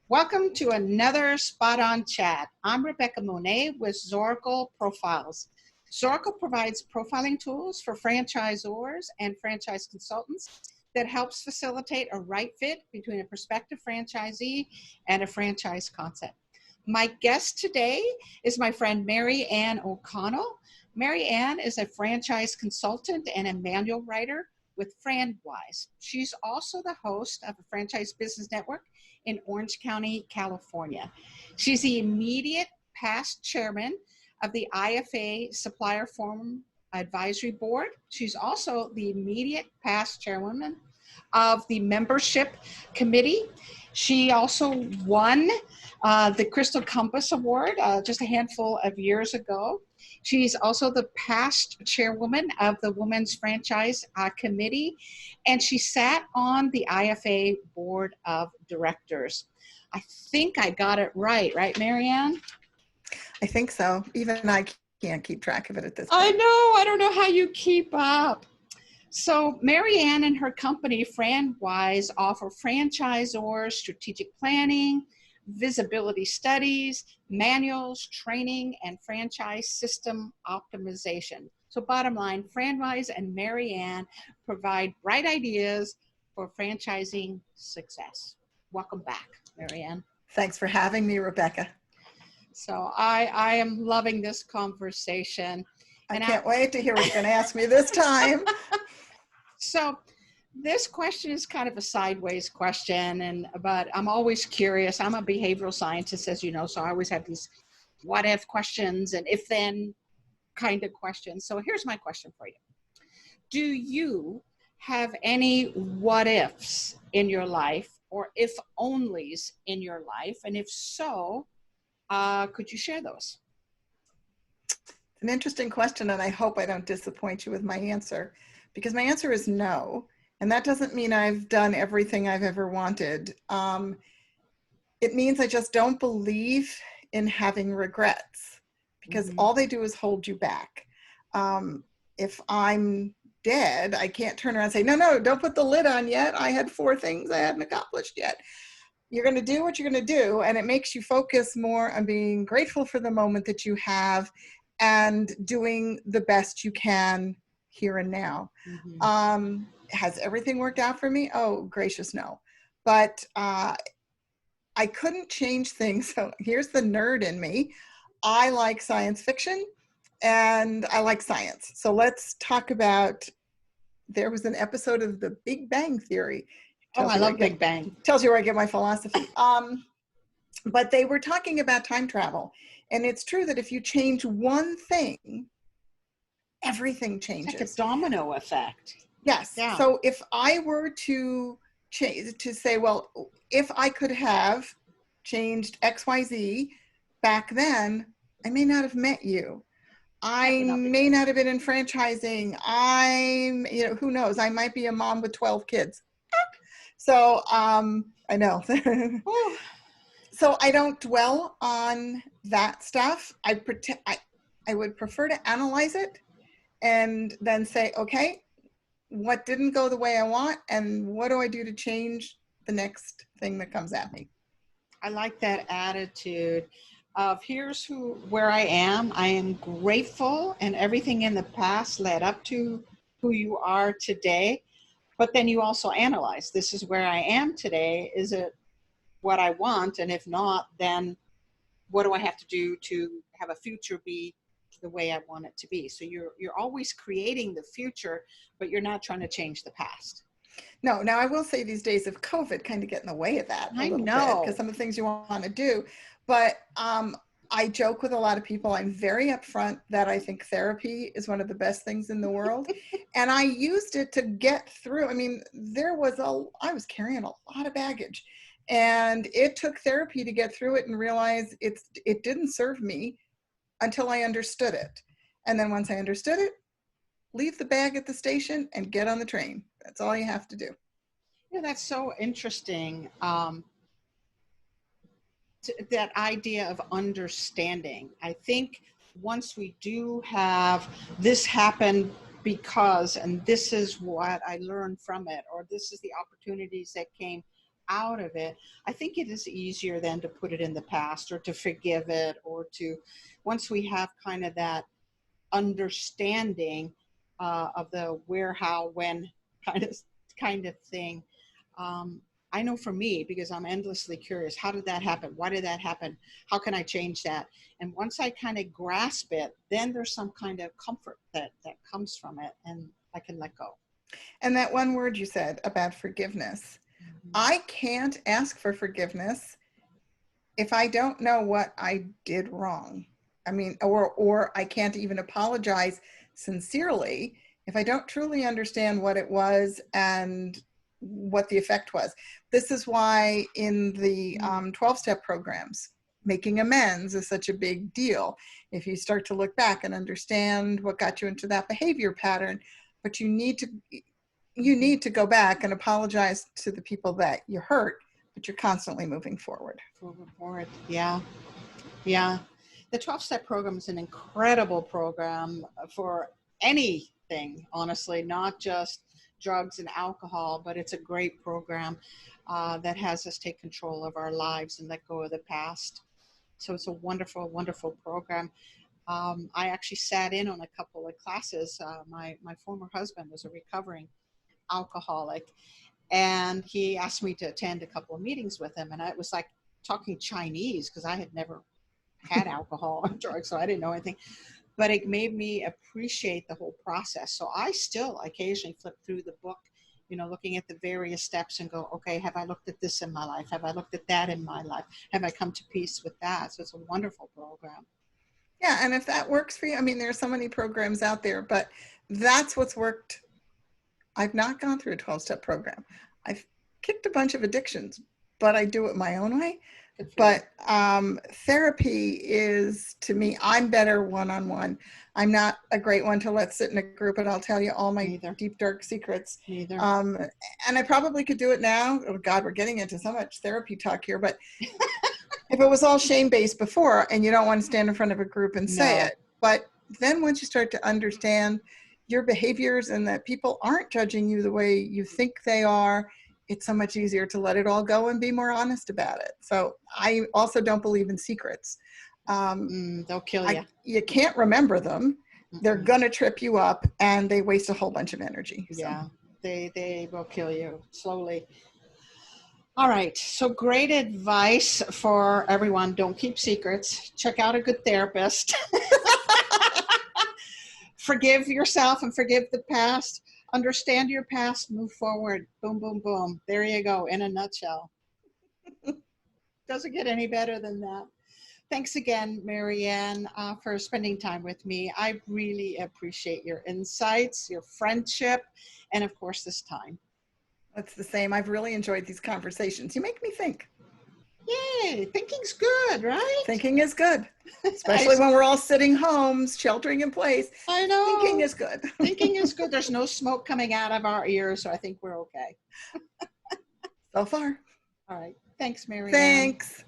Welcome to another Spot On Chat. I'm Rebecca Monet with Zorakle Profiles. Zorakle provides profiling tools for franchisors and franchise consultants that helps facilitate a right fit between a prospective franchisee and a franchise concept. My guest today is my friend Mary Ann O'Connell. Mary Ann is a franchise consultant and a manual writer with FranWise. She's also the host of a franchise business network in Orange County, California. She's the immediate past chairman of the IFA Supplier Forum Advisory Board. She's also the immediate past chairwoman of the membership committee. She also won the Crystal Compass Award just a handful of years ago. She's also the past chairwoman of the Women's Franchise Committee, and she sat on the IFA Board of Directors. I think I got it right, Mary Ann? I think so. Even I can't keep track of it at this point. I know. I don't know how you keep up. So Mary Ann and her company, FranWise, offer franchisors strategic planning, visibility studies, manuals, training, and franchise system optimization. So bottom line, FranWise and Mary Ann provide bright ideas for franchising success. Welcome back, Mary Ann. Thanks for having me, Rebecca. So I am loving this conversation. I can't wait to hear what you're going to ask me this time. So this question is kind of a sideways question, but I'm always curious. I'm a behavioral scientist, as you know, so I always have these what if questions and if then kind of questions. So here's my question for you. Do you have any what ifs in your life or if onlys in your life? And if so, could you share those? It's an interesting question, and I hope I don't disappoint you with my answer, because my answer is no. And that doesn't mean I've done everything I've ever wanted. It means I just don't believe in having regrets, because all they do is hold you back. If I'm dead, I can't turn around and say, no, don't put the lid on yet. I had 4 things I hadn't accomplished yet. You're going to do what you're going to do, and it makes you focus more on being grateful for the moment that you have and doing the best you can here and now. Has everything worked out for me? Oh, gracious, no. But I couldn't change things. So here's the nerd in me. I like science fiction and I like science. So let's talk about, there was an episode of The Big Bang Theory. Oh, I love Big Bang. Tells you where I get my philosophy. But they were talking about time travel. And it's true that if you change one thing, everything changes. It's like a domino effect. Yes. Yeah. So if I were to change, to say, well, if I could have changed XYZ back then, I may not have met you. I may not have been in franchising. Who knows? I might be a mom with 12 kids. So I know. So I don't dwell on that stuff. I would prefer to analyze it and then say, okay, what didn't go the way I want, and what do I do to change the next thing that comes at me? I like that attitude of here's where I am. I am grateful, and everything in the past led up to who you are today. But then you also analyze, this is where I am today. Is it what I want? And if not, then what do I have to do to have a future be the way I want it to be? So you're always creating the future, but you're not trying to change the past. No. Now I will say these days of COVID kind of get in the way of that. I know, because some of the things you want to do, but I joke with a lot of people. I'm very upfront that I think therapy is one of the best things in the world. And I used it to get through. I mean, I was carrying a lot of baggage, and it took therapy to get through it and realize it didn't serve me until I understood it. And then once I understood it, leave the bag at the station and get on the train. That's all you have to do. Yeah, that's so interesting. That idea of understanding. I think once we do have this happen because, and this is what I learned from it, or this is the opportunities that came out of it, I think it is easier then to put it in the past or to forgive it, or to, once we have kind of that understanding of the where, how, when kind of thing. Um, I know for me, because I'm endlessly curious, how did that happen? Why did that happen? How can I change that? And once I kind of grasp it, then there's some kind of comfort that comes from it, and I can let go. And that one word you said about forgiveness, I can't ask for forgiveness if I don't know what I did wrong. I mean, or I can't even apologize sincerely if I don't truly understand what it was and what the effect was. This is why in the 12-step programs, making amends is such a big deal. If you start to look back and understand what got you into that behavior pattern, but you need to go back and apologize to the people that you hurt, but you're constantly moving forward. Forward. Yeah. Yeah. The 12-step program is an incredible program for anything, honestly, not just drugs and alcohol, but it's a great program that has us take control of our lives and let go of the past. So it's a wonderful, wonderful program. I actually sat in on a couple of classes. My former husband was a recovering alcoholic, and he asked me to attend a couple of meetings with him, and it was like talking Chinese, because I had never had alcohol or drugs, so I didn't know anything. But it made me appreciate the whole process. So I still occasionally flip through the book, looking at the various steps and go, okay, have I looked at this in my life? Have I looked at that in my life? Have I come to peace with that? So it's a wonderful program. Yeah, and if that works for you, I mean, there are so many programs out there, but that's what's worked. I've not gone through a 12-step program. I've kicked a bunch of addictions, but I do it my own way. But therapy is, to me, I'm better one-on-one. I'm not a great one to let sit in a group and I'll tell you all my deep, dark secrets. Neither. And I probably could do it now. Oh God, we're getting into so much therapy talk here. But if it was all shame-based before, and you don't want to stand in front of a group and say it, but then once you start to understand your behaviors and that people aren't judging you the way you think they are, it's so much easier to let it all go and be more honest about it. So I also don't believe in secrets. They'll kill you. You can't remember them. They're going to trip you up, and they waste a whole bunch of energy. So. Yeah, they will kill you slowly. All right, so great advice for everyone. Don't keep secrets. Check out a good therapist. Forgive yourself and forgive the past. Understand your past, move forward. Boom, boom, boom. There you go, in a nutshell. Doesn't get any better than that. Thanks again, Marianne, for spending time with me. I really appreciate your insights, your friendship, and of course, this time. That's the same. I've really enjoyed these conversations. You make me think. Yay, thinking's good, right? Thinking is good, especially when we're all sitting home, sheltering in place. I know. Thinking is good. Thinking is good. There's no smoke coming out of our ears, so I think we're okay. So far. All right. Thanks, Marianne. Thanks.